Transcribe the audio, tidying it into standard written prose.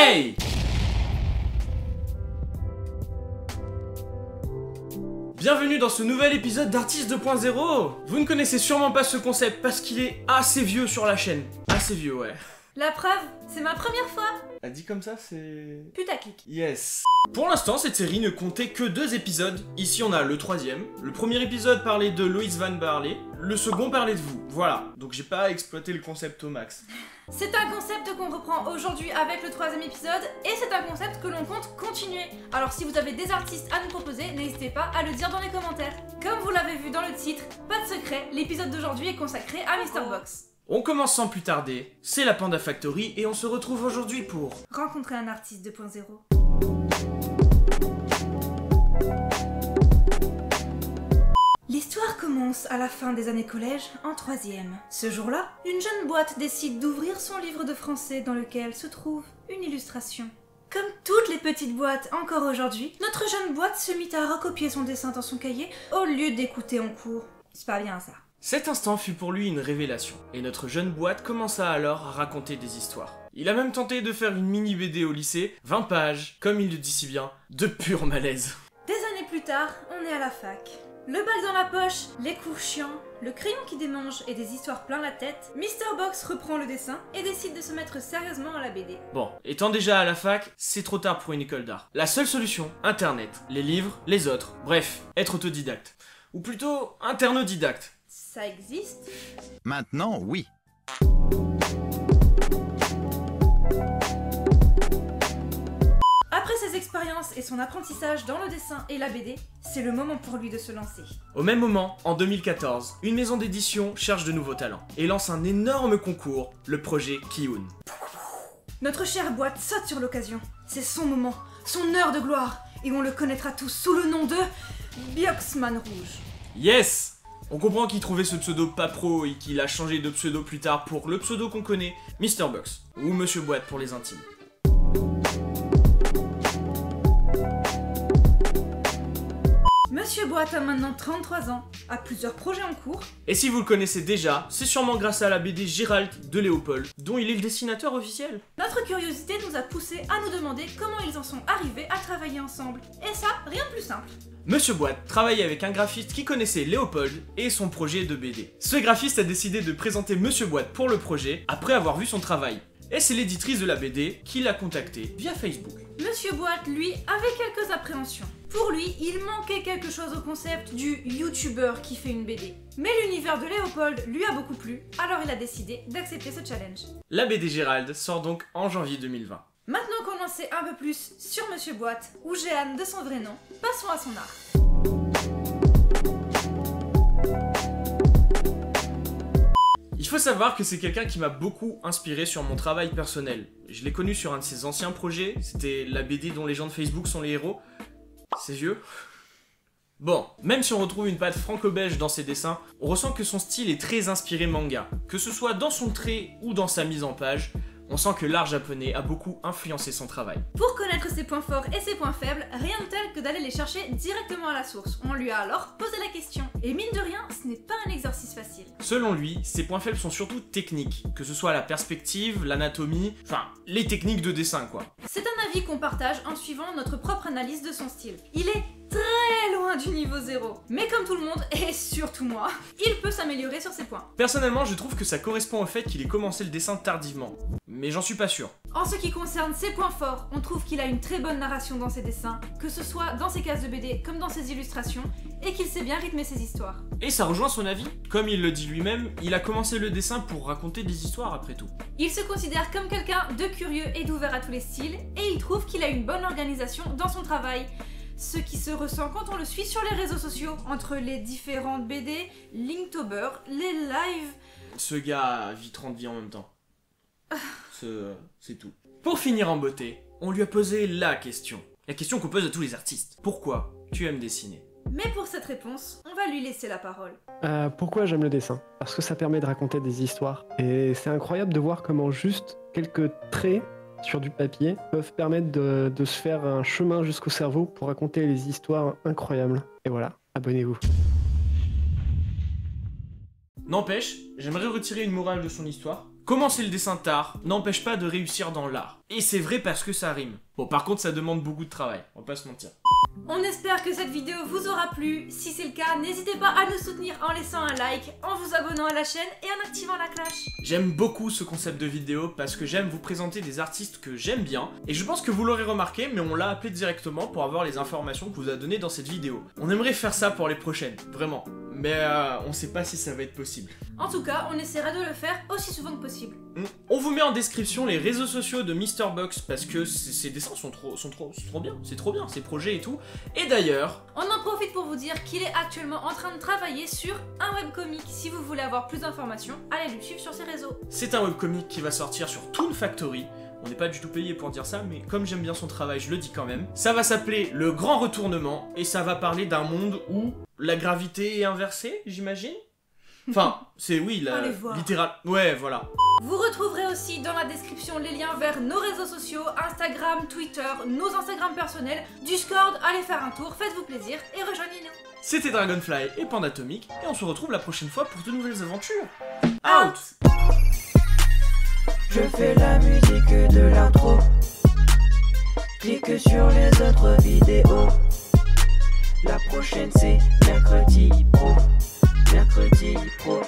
Hey! Bienvenue dans ce nouvel épisode d'Artiste 2.0. Vous ne connaissez sûrement pas ce concept parce qu'il est assez vieux sur la chaîne. Assez vieux, ouais. La preuve, c'est ma première fois. Dit comme ça, c'est... Putaclic. Yes. Pour l'instant, cette série ne comptait que 2 épisodes. Ici, on a le 3e. Le premier épisode parlait de Loïs Van Barley. Le second parlait de vous. Voilà. Donc j'ai pas exploité le concept au max. C'est un concept qu'on reprend aujourd'hui avec le 3e épisode et c'est un concept que l'on compte continuer. Alors si vous avez des artistes à nous proposer, n'hésitez pas à le dire dans les commentaires. Comme vous l'avez vu dans le titre, pas de secret, l'épisode d'aujourd'hui est consacré à MrBox. On commence sans plus tarder, c'est la Panda Factory et on se retrouve aujourd'hui pour... Rencontrer un artiste 2.0. L'histoire commence à la fin des années collège, en 3e. Ce jour-là, une jeune boîte décide d'ouvrir son livre de français dans lequel se trouve une illustration. Comme toutes les petites boîtes encore aujourd'hui, notre jeune boîte se mit à recopier son dessin dans son cahier au lieu d'écouter en cours. C'est pas bien ça. Cet instant fut pour lui une révélation, et notre jeune boîte commença alors à raconter des histoires. Il a même tenté de faire une mini BD au lycée, 20 pages, comme il le dit si bien, de pur malaise. Des années plus tard, on est à la fac. Le bac dans la poche, les cours chiants, le crayon qui démange et des histoires plein la tête, MrBox reprend le dessin et décide de se mettre sérieusement à la BD. Bon, étant déjà à la fac, c'est trop tard pour une école d'art. La seule solution, Internet, les livres, les autres, bref, être autodidacte. Ou plutôt, internodidacte. Ça existe? Maintenant, oui. Après ses expériences et son apprentissage dans le dessin et la BD, c'est le moment pour lui de se lancer. Au même moment, en 2014, une maison d'édition cherche de nouveaux talents et lance un énorme concours, le projet Kiun. Notre chère boîte saute sur l'occasion. C'est son moment, son heure de gloire, et on le connaîtra tous sous le nom de Bioxman Rouge. Yes! On comprend qu'il trouvait ce pseudo pas pro et qu'il a changé de pseudo plus tard pour le pseudo qu'on connaît, MrBox, ou Monsieur Boîte pour les intimes. Monsieur Boîte a maintenant 33 ans, a plusieurs projets en cours. Et si vous le connaissez déjà, c'est sûrement grâce à la BD Gérald de Léopold, dont il est le dessinateur officiel. Notre curiosité nous a poussé à nous demander comment ils en sont arrivés à travailler ensemble. Et ça, rien de plus simple. Monsieur Boîte travaillait avec un graphiste qui connaissait Léopold et son projet de BD. Ce graphiste a décidé de présenter Monsieur Boîte pour le projet après avoir vu son travail. Et c'est l'éditrice de la BD qui l'a contacté via Facebook. Monsieur Boîte, lui, avait quelques appréhensions. Pour lui, il manquait quelque chose au concept du youtubeur qui fait une BD. Mais l'univers de Léopold lui a beaucoup plu, alors il a décidé d'accepter ce challenge. La BD Gérald sort donc en janvier 2020. Maintenant qu'on en sait un peu plus sur Monsieur Boîte, ou Jeanne de son vrai nom, passons à son art. Il faut savoir que c'est quelqu'un qui m'a beaucoup inspiré sur mon travail personnel. Je l'ai connu sur un de ses anciens projets, c'était la BD dont les gens de Facebook sont les héros. C'est vieux. Bon, même si on retrouve une patte franco-belge dans ses dessins, on ressent que son style est très inspiré manga. Que ce soit dans son trait ou dans sa mise en page, on sent que l'art japonais a beaucoup influencé son travail. Pour connaître ses points forts et ses points faibles, rien de tel que d'aller les chercher directement à la source. On lui a alors posé la question. Et mine de rien, ce n'est pas un exercice facile. Selon lui, ses points faibles sont surtout techniques, que ce soit la perspective, l'anatomie, enfin, les techniques de dessin quoi. C'est un avis qu'on partage en suivant notre propre analyse de son style. Il est très loin du niveau 0. Mais comme tout le monde, et surtout moi, il peut s'améliorer sur ses points. Personnellement, je trouve que ça correspond au fait qu'il ait commencé le dessin tardivement. Mais j'en suis pas sûr. En ce qui concerne ses points forts, on trouve qu'il a une très bonne narration dans ses dessins, que ce soit dans ses cases de BD comme dans ses illustrations, et qu'il sait bien rythmer ses histoires. Et ça rejoint son avis. Comme il le dit lui-même, il a commencé le dessin pour raconter des histoires après tout. Il se considère comme quelqu'un de curieux et d'ouvert à tous les styles, et il trouve qu'il a une bonne organisation dans son travail. Ce qui se ressent quand on le suit sur les réseaux sociaux, entre les différentes BD, Linktober, les lives... Ce gars vit 30 vies en même temps. C'est tout. Pour finir en beauté, on lui a posé la question. La question qu'on pose à tous les artistes. Pourquoi tu aimes dessiner? Mais pour cette réponse, on va lui laisser la parole. Pourquoi j'aime le dessin? Parce que ça permet de raconter des histoires. Et c'est incroyable de voir comment juste quelques traits sur du papier peuvent permettre de se faire un chemin jusqu'au cerveau pour raconter des histoires incroyables. Et voilà, abonnez-vous. N'empêche, j'aimerais retirer une morale de son histoire. Commencer le dessin tard n'empêche pas de réussir dans l'art. Et c'est vrai parce que ça rime. Bon, par contre, ça demande beaucoup de travail, on va pas se mentir. On espère que cette vidéo vous aura plu. Si c'est le cas, n'hésitez pas à nous soutenir en laissant un like, en vous abonnant à la chaîne et en activant la cloche. J'aime beaucoup ce concept de vidéo parce que j'aime vous présenter des artistes que j'aime bien. Et je pense que vous l'aurez remarqué, mais on l'a appelé directement pour avoir les informations que vous a données dans cette vidéo. On aimerait faire ça pour les prochaines, vraiment. Mais on sait pas si ça va être possible. En tout cas, on essaiera de le faire aussi souvent que possible. On vous met en description les réseaux sociaux de MrBox parce que ces dessins sont trop bien, c'est trop bien, ces projets et tout. Et d'ailleurs, on en profite pour vous dire qu'il est actuellement en train de travailler sur un webcomic. Si vous voulez avoir plus d'informations, allez le suivre sur ses réseaux. C'est un webcomic qui va sortir sur Toon Factory. On n'est pas du tout payé pour dire ça, mais comme j'aime bien son travail, je le dis quand même. Ça va s'appeler Le Grand Retournement, et ça va parler d'un monde où la gravité est inversée, j'imagine. Enfin, c'est oui, littéral. Ouais, voilà. Vous retrouverez aussi dans la description les liens vers nos réseaux sociaux, Instagram, Twitter, nos Instagram personnels, Discord, allez faire un tour, faites-vous plaisir et rejoignez-nous. C'était Dragonfly et Pandatomic, et on se retrouve la prochaine fois pour de nouvelles aventures. Out! Je fais la musique de l'intro. Clique sur les autres vidéos. La prochaine c'est mercredi pro. Mercredi pro.